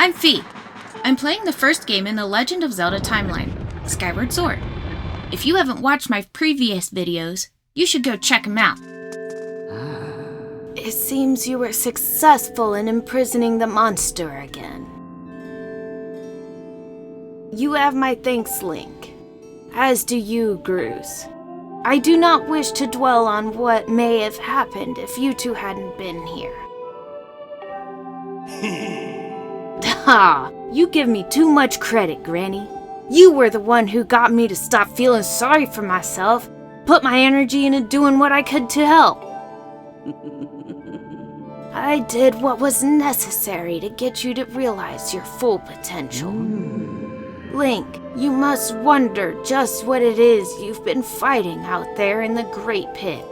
I'm Fee. I'm playing the first game in the Legend of Zelda timeline, Skyward Sword. If you haven't watched my previous videos, you should go check them out. It seems you were successful in imprisoning the monster again. You have my thanks, Link. As do you, Gruz. I do not wish to dwell on what may have happened if you two hadn't been here. Ha! You give me too much credit, Granny. You were the one who got me to stop feeling sorry for myself, put my energy into doing what I could to help. I did what was necessary to get you to realize your full potential. Link, you must wonder just what it is you've been fighting out there in the Great Pit.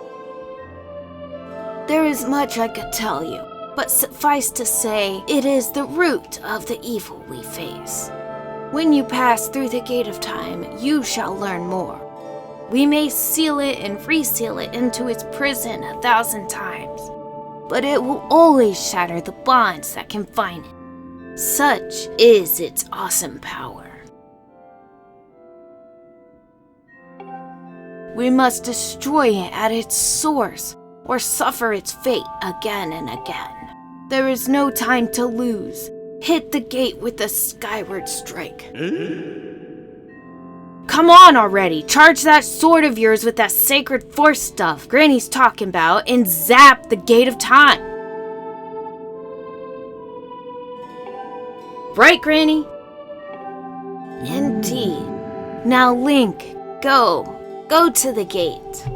There is much I could tell you, but suffice to say, it is the root of the evil we face. When you pass through the Gate of Time, you shall learn more. We may seal it and reseal it into its prison 1,000 times, but it will always shatter the bonds that confine it. Such is its awesome power. We must destroy it at its source, or suffer its fate again and again. There is no time to lose. Hit the gate with the Skyward Strike. Come on already! Charge that sword of yours with that sacred force stuff Granny's talking about and zap the Gate of Time! Right, Granny? Indeed. Now, Link, go. Go to the gate.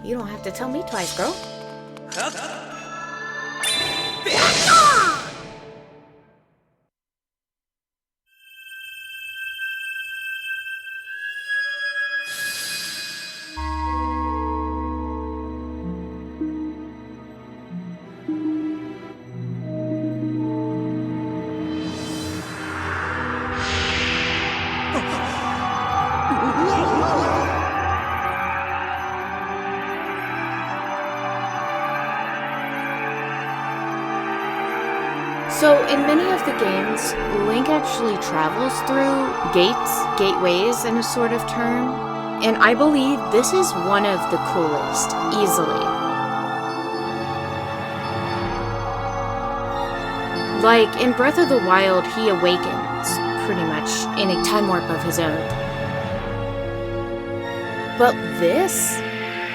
You don't have to tell me twice, girl. So, in many of the games, Link actually travels through gateways in a sort of term, and I believe this is one of the coolest, easily. Like, in Breath of the Wild, he awakens, pretty much, in a time warp of his own. But this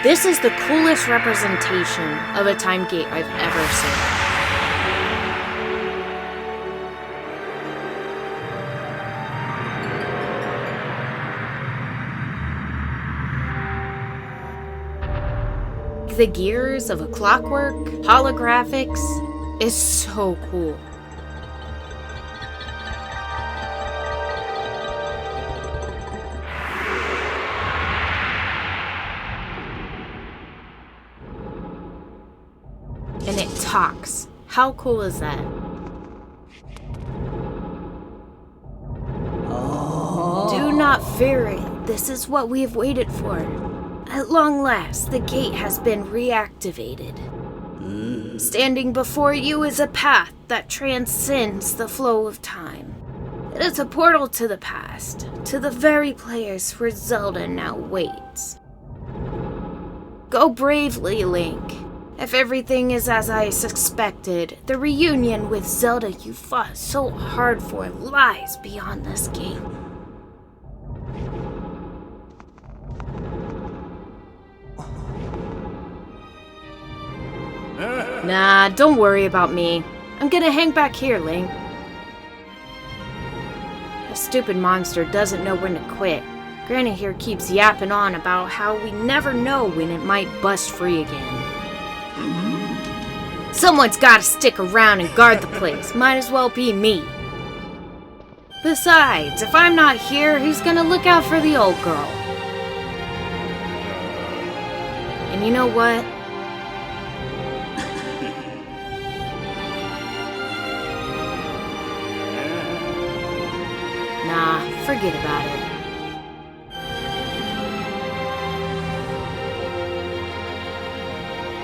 is the coolest representation of a time gate I've ever seen. The gears of a clockwork, holographics, is so cool. And it talks. How cool is that? Do not fear it. This is what we have waited for. At long last, the gate has been reactivated. Standing before you is a path that transcends the flow of time. It is a portal to the past, to the very place where Zelda now waits. Go bravely, Link. If everything is as I suspected, the reunion with Zelda you fought so hard for lies beyond this gate. Nah, don't worry about me. I'm gonna hang back here, Link. The stupid monster doesn't know when to quit. Granny here keeps yapping on about how we never know when it might bust free again. Someone's gotta stick around and guard the place. Might as well be me. Besides, if I'm not here, who's gonna look out for the old girl? And you know what? Nah, forget about it.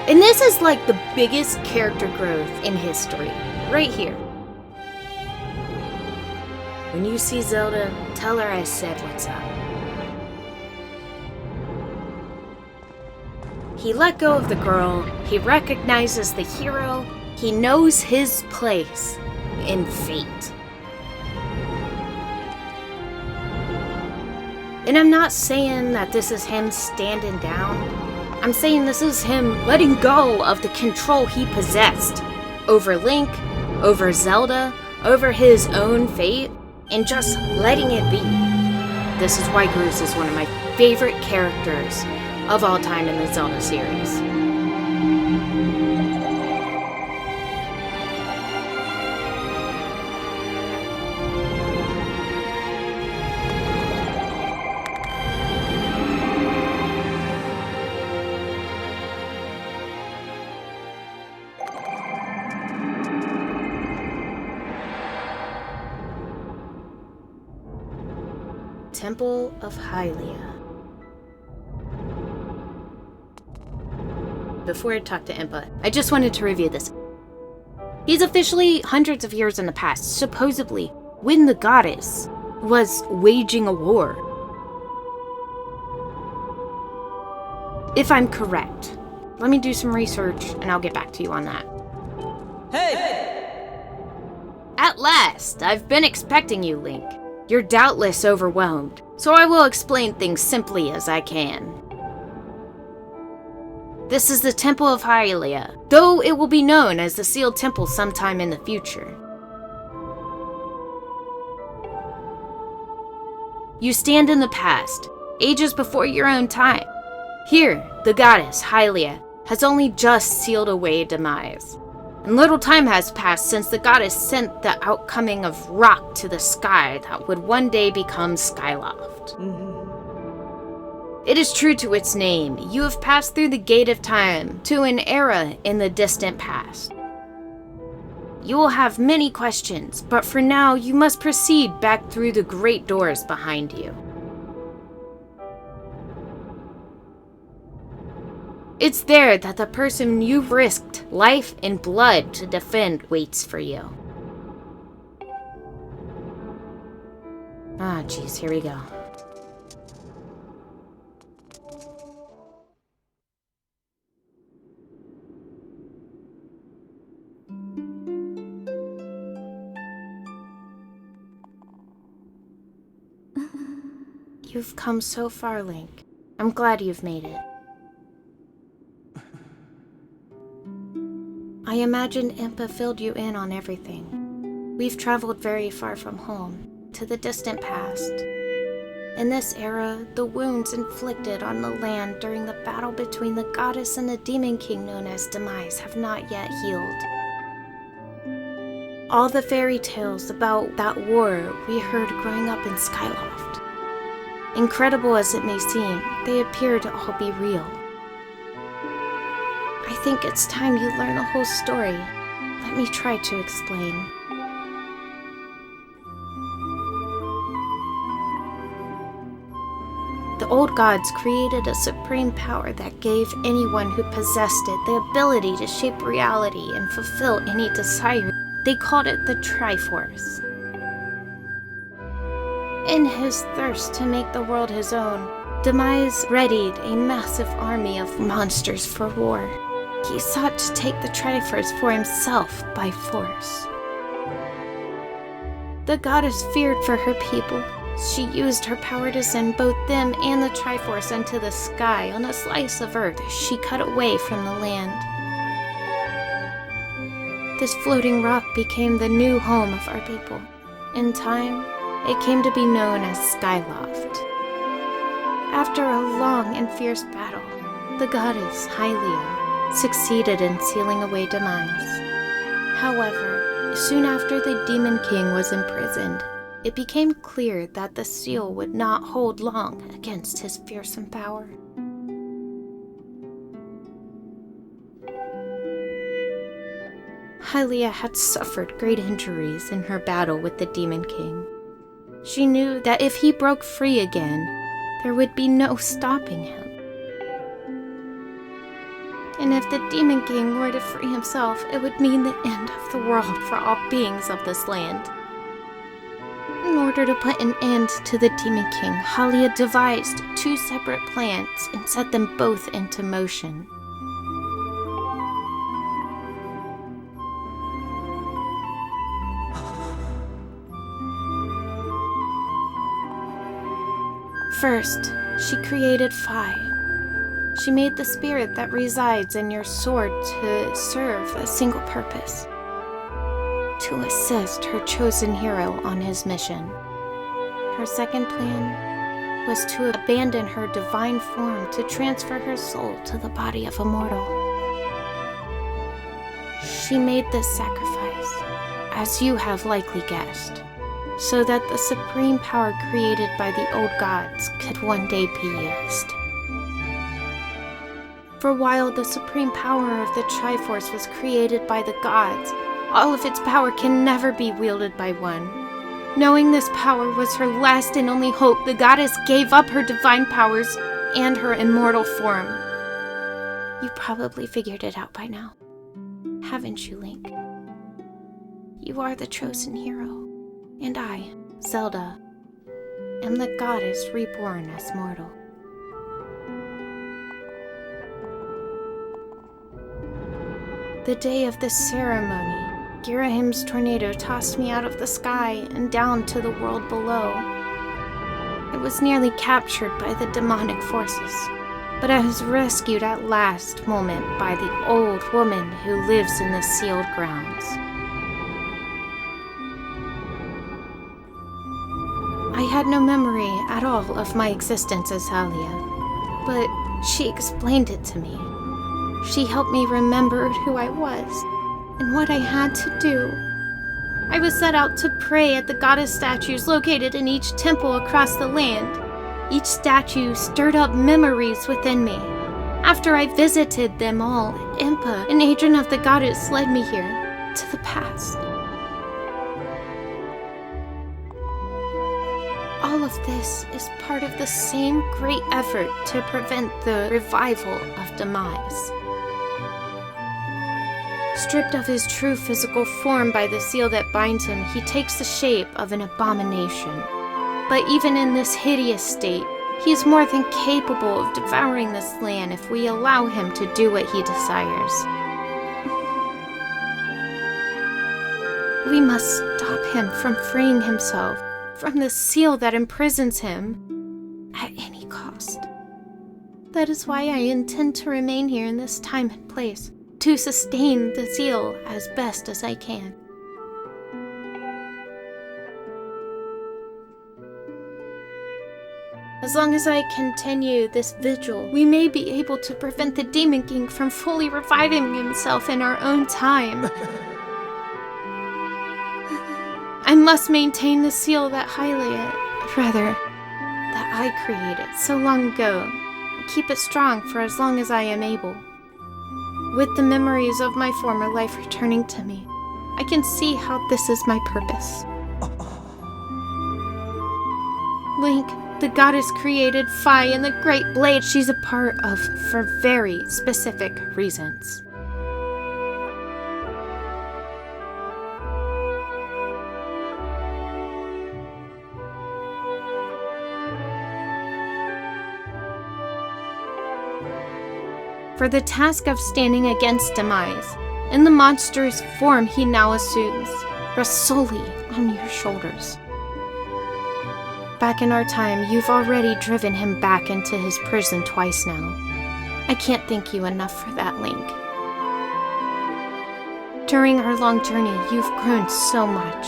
And this is like the biggest character growth in history, right here. When you see Zelda, tell her I said what's up. He let go of the girl, he recognizes the hero, he knows his place in fate. And I'm not saying that this is him standing down. I'm saying this is him letting go of the control he possessed over Link, over Zelda, over his own fate, and just letting it be. This is why Groose is one of my favorite characters of all time in the Zelda series. Temple of Hylia. Before I talk to Impa, I just wanted to review this. He's officially hundreds of years in the past, supposedly when the goddess was waging a war. If I'm correct. Let me do some research and I'll get back to you on that. Hey! At last! I've been expecting you, Link. You're doubtless overwhelmed, so I will explain things simply as I can. This is the Temple of Hylia, though it will be known as the Sealed Temple sometime in the future. You stand in the past, ages before your own time. Here, the goddess, Hylia, has only just sealed away demise. And little time has passed since the goddess sent the outcoming of rock to the sky that would one day become Skyloft. It is true to its name. You have passed through the gate of time to an era in the distant past. You will have many questions, but for now you must proceed back through the great doors behind you. It's there that the person you've risked life and blood to defend waits for you. Ah, geez, here we go. You've come so far, Link. I'm glad you've made it. I imagine Impa filled you in on everything. We've traveled very far from home, to the distant past. In this era, the wounds inflicted on the land during the battle between the goddess and the demon king known as Demise have not yet healed. All the fairy tales about that war we heard growing up in Skyloft. Incredible as it may seem, they appear to all be real. I think it's time you learn the whole story. Let me try to explain. The old gods created a supreme power that gave anyone who possessed it the ability to shape reality and fulfill any desire. They called it the Triforce. In his thirst to make the world his own, Demise readied a massive army of monsters for war. He sought to take the Triforce for himself by force. The goddess feared for her people. She used her power to send both them and the Triforce into the sky on a slice of earth she cut away from the land. This floating rock became the new home of our people. In time, it came to be known as Skyloft. After a long and fierce battle, the goddess, Hylia, succeeded in sealing away Demise. However, soon after the Demon King was imprisoned, it became clear that the seal would not hold long against his fearsome power. Hylia had suffered great injuries in her battle with the Demon King. She knew that if he broke free again, there would be no stopping him. And if the Demon King were to free himself, it would mean the end of the world for all beings of this land. In order to put an end to the Demon King, Hylia devised 2 separate plans and set them both into motion. First, she created Fi. She made the spirit that resides in your sword to serve a single purpose: to assist her chosen hero on his mission. Her second plan was to abandon her divine form to transfer her soul to the body of a mortal. She made this sacrifice, as you have likely guessed, so that the supreme power created by the old gods could one day be used. For while the supreme power of the Triforce was created by the gods, all of its power can never be wielded by one. Knowing this power was her last and only hope, the goddess gave up her divine powers and her immortal form. You probably figured it out by now, haven't you, Link? You are the chosen hero, and I, Zelda, am the goddess reborn as mortal. The day of this ceremony, Girahim's tornado tossed me out of the sky and down to the world below. I was nearly captured by the demonic forces, but I was rescued at last moment by the old woman who lives in the sealed grounds. I had no memory at all of my existence as Hylia, but she explained it to me. She helped me remember who I was and what I had to do. I was set out to pray at the goddess statues located in each temple across the land. Each statue stirred up memories within me. After I visited them all, Impa, an agent of the goddess, led me here, to the past. All of this is part of the same great effort to prevent the revival of demise. Stripped of his true physical form by the seal that binds him, he takes the shape of an abomination. But even in this hideous state, he is more than capable of devouring this land if we allow him to do what he desires. We must stop him from freeing himself from the seal that imprisons him at any cost. That is why I intend to remain here in this time and place, to sustain the seal as best as I can. As long as I continue this vigil, we may be able to prevent the Demon King from fully reviving himself in our own time. I must maintain the seal that I created so long ago, and keep it strong for as long as I am able. With the memories of my former life returning to me, I can see how this is my purpose. Link, the goddess created Fi and the great blade she's a part of for very specific reasons. For the task of standing against demise, in the monstrous form he now assumes, rests solely on your shoulders. Back in our time, you've already driven him back into his prison twice now. I can't thank you enough for that, Link. During our long journey, you've grown so much.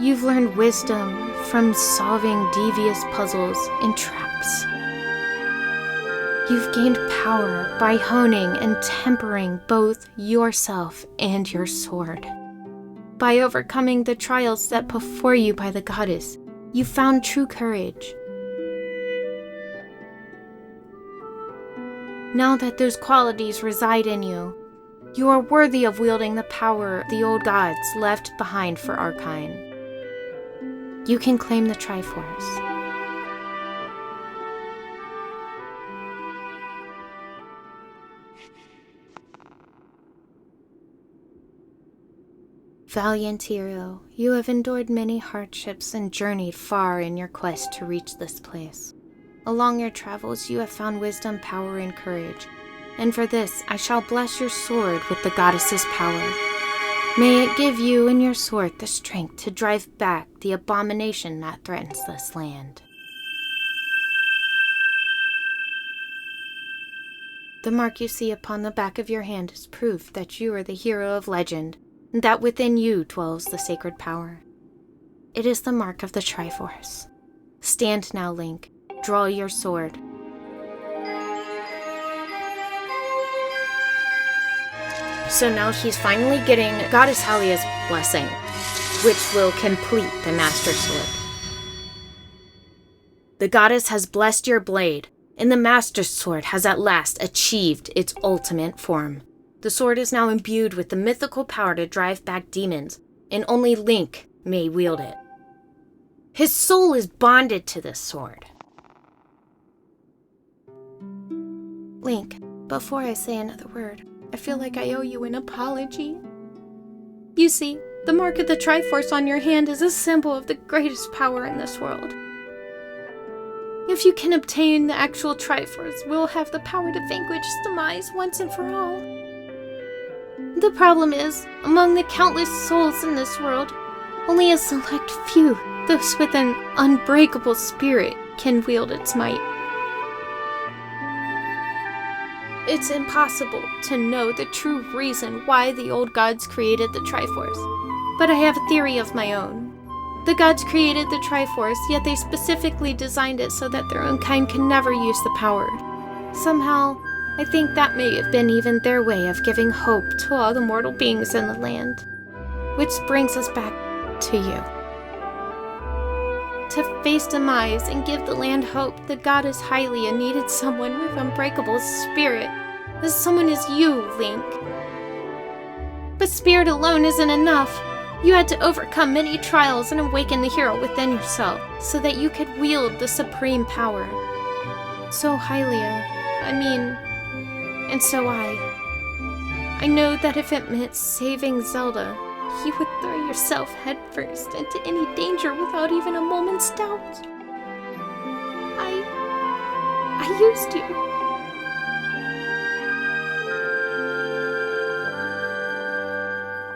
You've learned wisdom from solving devious puzzles and traps. You've gained power by honing and tempering both yourself and your sword. By overcoming the trials set before you by the goddess, you found true courage. Now that those qualities reside in you, you are worthy of wielding the power the old gods left behind for our kind. You can claim the Triforce. Valiant hero, you have endured many hardships and journeyed far in your quest to reach this place. Along your travels, you have found wisdom, power, and courage. And for this, I shall bless your sword with the goddess's power. May it give you and your sword the strength to drive back the abomination that threatens this land. The mark you see upon the back of your hand is proof that you are the hero of legend, and that within you dwells the sacred power. It is the mark of the Triforce. Stand now, Link. Draw your sword. So now he's finally getting Goddess Hylia's blessing, which will complete the Master Sword. The goddess has blessed your blade, and the Master Sword has at last achieved its ultimate form. The sword is now imbued with the mythical power to drive back demons, and only Link may wield it. His soul is bonded to this sword. Link, before I say another word, I feel like I owe you an apology. You see, the mark of the Triforce on your hand is a symbol of the greatest power in this world. If you can obtain the actual Triforce, we'll have the power to vanquish its demise once and for all. The problem is, among the countless souls in this world, only a select few, those with an unbreakable spirit, can wield its might. It's impossible to know the true reason why the old gods created the Triforce, but I have a theory of my own. The gods created the Triforce, yet they specifically designed it so that their own kind can never use the power. Somehow, I think that may have been even their way of giving hope to all the mortal beings in the land. Which brings us back to you. To face demise and give the land hope, the goddess Hylia needed someone with unbreakable spirit. This someone is you, Link. But spirit alone isn't enough. You had to overcome many trials and awaken the hero within yourself, so that you could wield the supreme power. So Hylia, and so I know that if it meant saving Zelda, you would throw yourself headfirst into any danger without even a moment's doubt. I used you.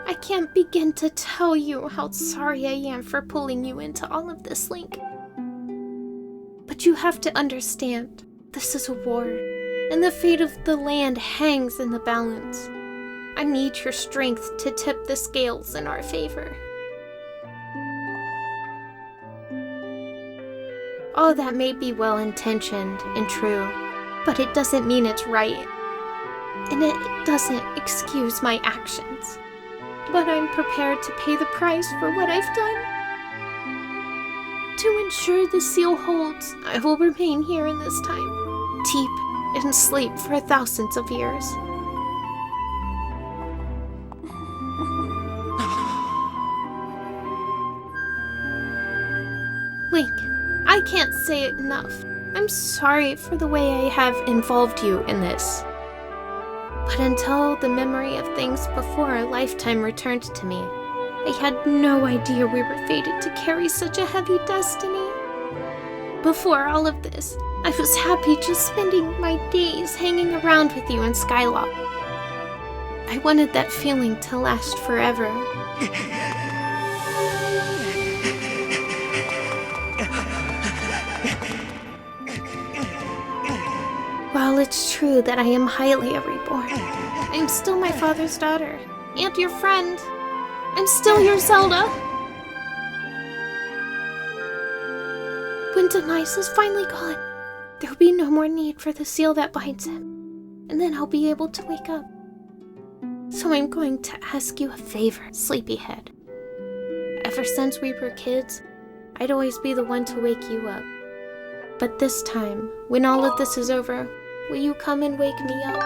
I can't begin to tell you how sorry I am for pulling you into all of this, Link. But you have to understand, this is a war, and the fate of the land hangs in the balance. I need your strength to tip the scales in our favor. All that may be well-intentioned and true, but it doesn't mean it's right. And it doesn't excuse my actions. But I'm prepared to pay the price for what I've done. To ensure the seal holds, I will remain here in this time, deep in sleep for thousands of years. Link, I can't say it enough. I'm sorry for the way I have involved you in this. But until the memory of things before a lifetime returned to me, I had no idea we were fated to carry such a heavy destiny. Before all of this, I was happy just spending my days hanging around with you in Skylock. I wanted that feeling to last forever. While it's true that I am Hylia reborn, I am still my father's daughter, and your friend. I'm still your Zelda. When Demise is finally gone, there will be no more need for the seal that binds him, and then I'll be able to wake up. So I'm going to ask you a favor, Sleepyhead. Ever since we were kids, I'd always be the one to wake you up. But this time, when all of this is over, will you come and wake me up?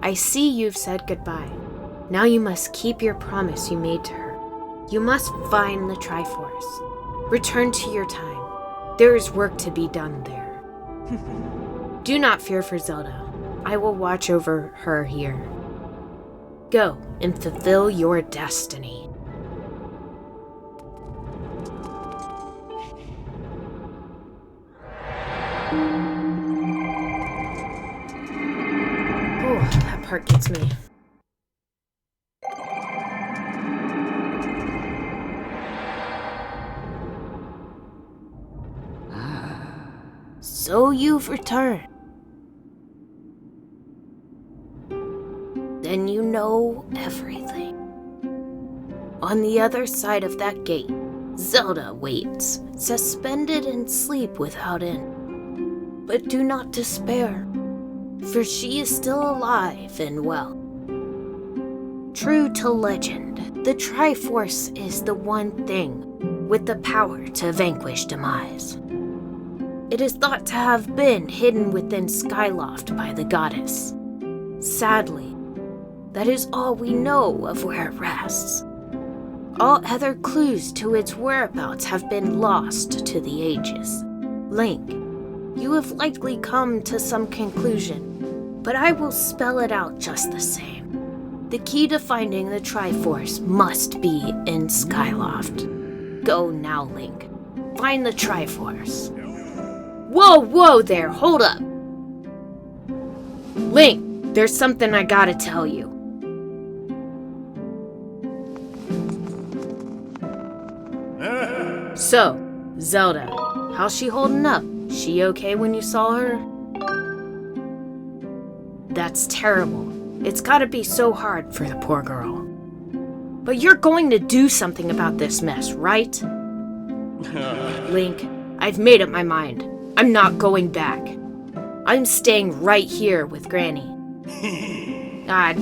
I see you've said goodbye. Now you must keep your promise you made to her. You must find the Triforce. Return to your time. There is work to be done there. Do not fear for Zelda. I will watch over her here. Go and fulfill your destiny. Ooh, that part gets me. So you've returned. Then you know everything. On the other side of that gate, Zelda waits, suspended in sleep without end. But do not despair, for she is still alive and well. True to legend, the Triforce is the one thing with the power to vanquish demise. It is thought to have been hidden within Skyloft by the goddess. Sadly, that is all we know of where it rests. All other clues to its whereabouts have been lost to the ages. Link, you have likely come to some conclusion, but I will spell it out just the same. The key to finding the Triforce must be in Skyloft. Go now, Link. Find the Triforce. Whoa there, hold up. Link, there's something I gotta tell you. So, Zelda, how's she holding up? She okay when you saw her? That's terrible. It's gotta be so hard for the poor girl. But you're going to do something about this mess, right? Link, I've made up my mind. I'm not going back. I'm staying right here with Granny.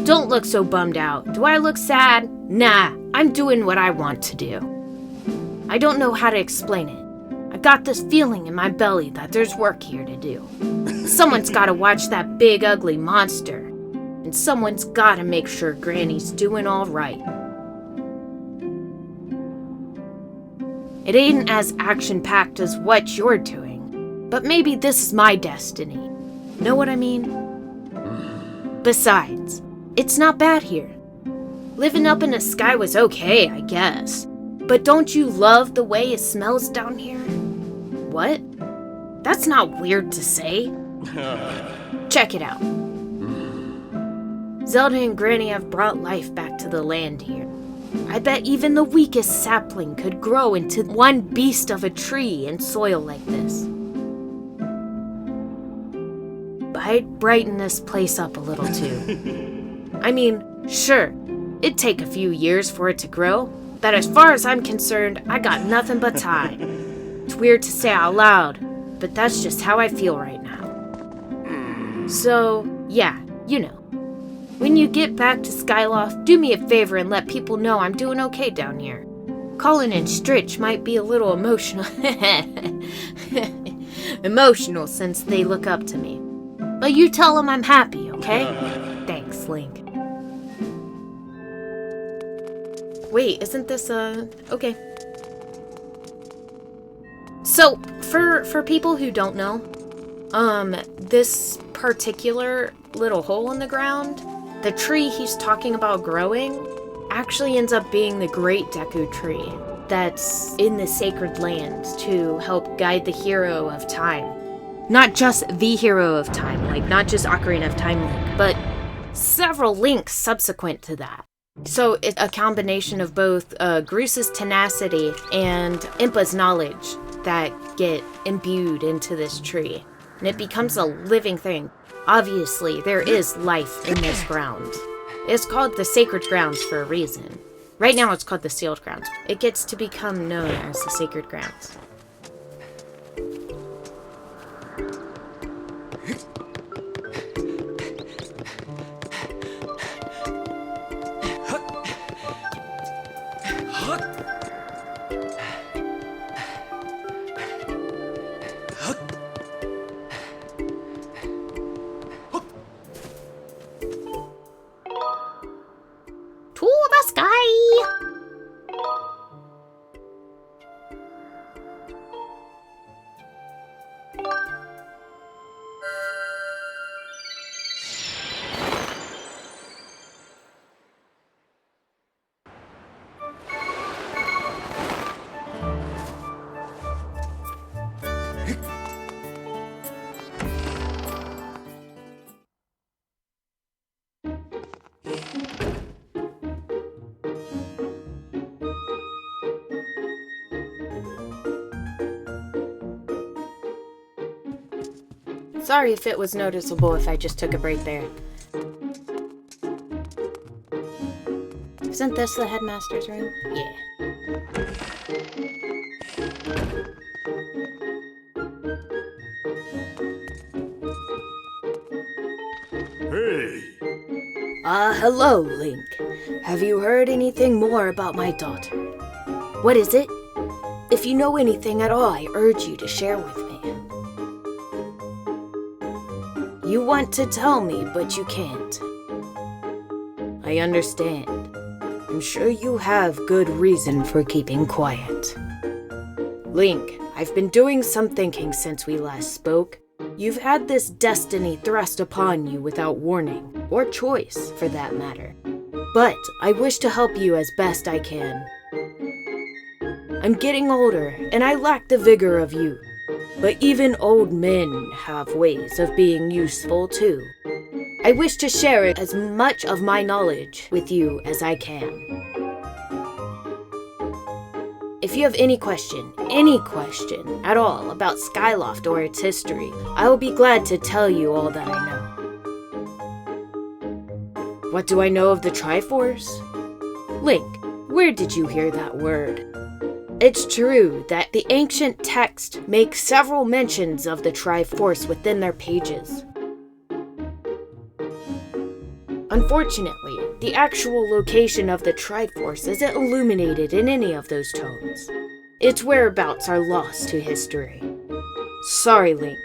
Don't look so bummed out. Do I look sad? Nah, I'm doing what I want to do. I don't know how to explain it. I got this feeling in my belly that there's work here to do. Someone's gotta watch that big ugly monster. And someone's gotta make sure Granny's doing all right. It ain't as action-packed as what you're doing. But maybe this is my destiny. Know what I mean? Besides, it's not bad here. Living up in the sky was okay, I guess. But don't you love the way it smells down here? What? That's not weird to say. Check it out. Zelda and Granny have brought life back to the land here. I bet even the weakest sapling could grow into one beast of a tree in soil like this. I'd brighten this place up a little too. I mean, sure, it'd take a few years for it to grow, but as far as I'm concerned, I got nothing but time. It's weird to say out loud, but that's just how I feel right now. So, yeah, you know. When you get back to Skyloft, do me a favor and let people know I'm doing okay down here. Colin and Stritch might be a little emotional. Emotional since they look up to me. But you tell them I'm happy, okay? Thanks, Link. Wait, isn't this, okay. So, for people who don't know, this particular little hole in the ground, the tree he's talking about growing, actually ends up being the Great Deku Tree that's in the sacred land to help guide the hero of time. Not just the hero of time, like not just Ocarina of Time Link, but several links subsequent to that. So it's a combination of both Groos's tenacity and Impa's knowledge that get imbued into this tree. And it becomes a living thing. Obviously, there is life in this ground. It's called the Sacred Grounds for a reason. Right now it's called the Sealed Grounds. It gets to become known as the Sacred Grounds. Sorry if it was noticeable if I just took a break there. Isn't this the headmaster's room? Yeah. Hey! Hello, Link. Have you heard anything more about my daughter? What is it? If you know anything at all, I urge you to share with me. You want to tell me, but you can't. I understand. I'm sure you have good reason for keeping quiet. Link, I've been doing some thinking since we last spoke. You've had this destiny thrust upon you without warning, or choice, for that matter. But I wish to help you as best I can. I'm getting older, and I lack the vigor of youth. But even old men have ways of being useful too. I wish to share as much of my knowledge with you as I can. If you have any question at all about Skyloft or its history, I will be glad to tell you all that I know. What do I know of the Triforce? Link, where did you hear that word? It's true that the ancient text makes several mentions of the Triforce within their pages. Unfortunately, the actual location of the Triforce isn't illuminated in any of those tomes. Its whereabouts are lost to history. Sorry, Link.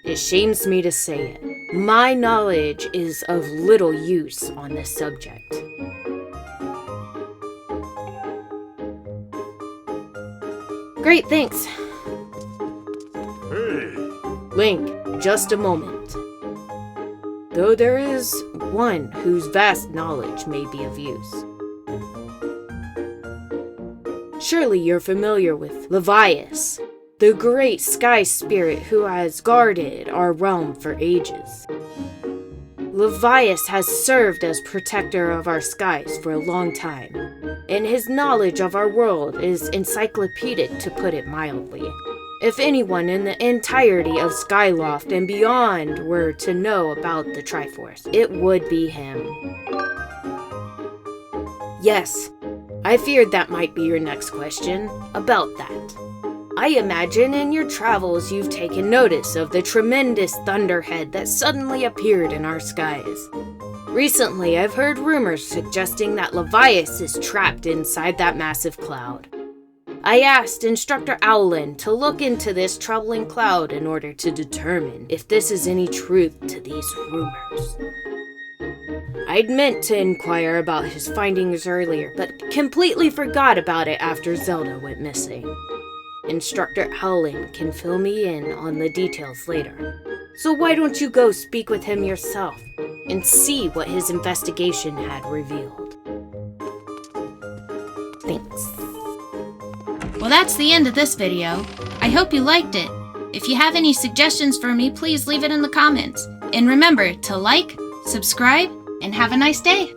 It shames me to say it. My knowledge is of little use on this subject. Great, thanks. Hey! Link, just a moment. Though there is one whose vast knowledge may be of use. Surely you're familiar with Levias, the great sky spirit who has guarded our realm for ages. Levias has served as protector of our skies for a long time, and his knowledge of our world is encyclopedic, to put it mildly. If anyone in the entirety of Skyloft and beyond were to know about the Triforce, it would be him. Yes, I feared that might be your next question about that. I imagine in your travels you've taken notice of the tremendous thunderhead that suddenly appeared in our skies. Recently, I've heard rumors suggesting that Levias is trapped inside that massive cloud. I asked Instructor Owlin to look into this troubling cloud in order to determine if this is any truth to these rumors. I'd meant to inquire about his findings earlier, but completely forgot about it after Zelda went missing. Instructor Owlin can fill me in on the details later. So why don't you go speak with him yourself and see what his investigation had revealed? Thanks. Well, that's the end of this video. I hope you liked it. If you have any suggestions for me, please leave it in the comments. And remember to like, subscribe, and have a nice day.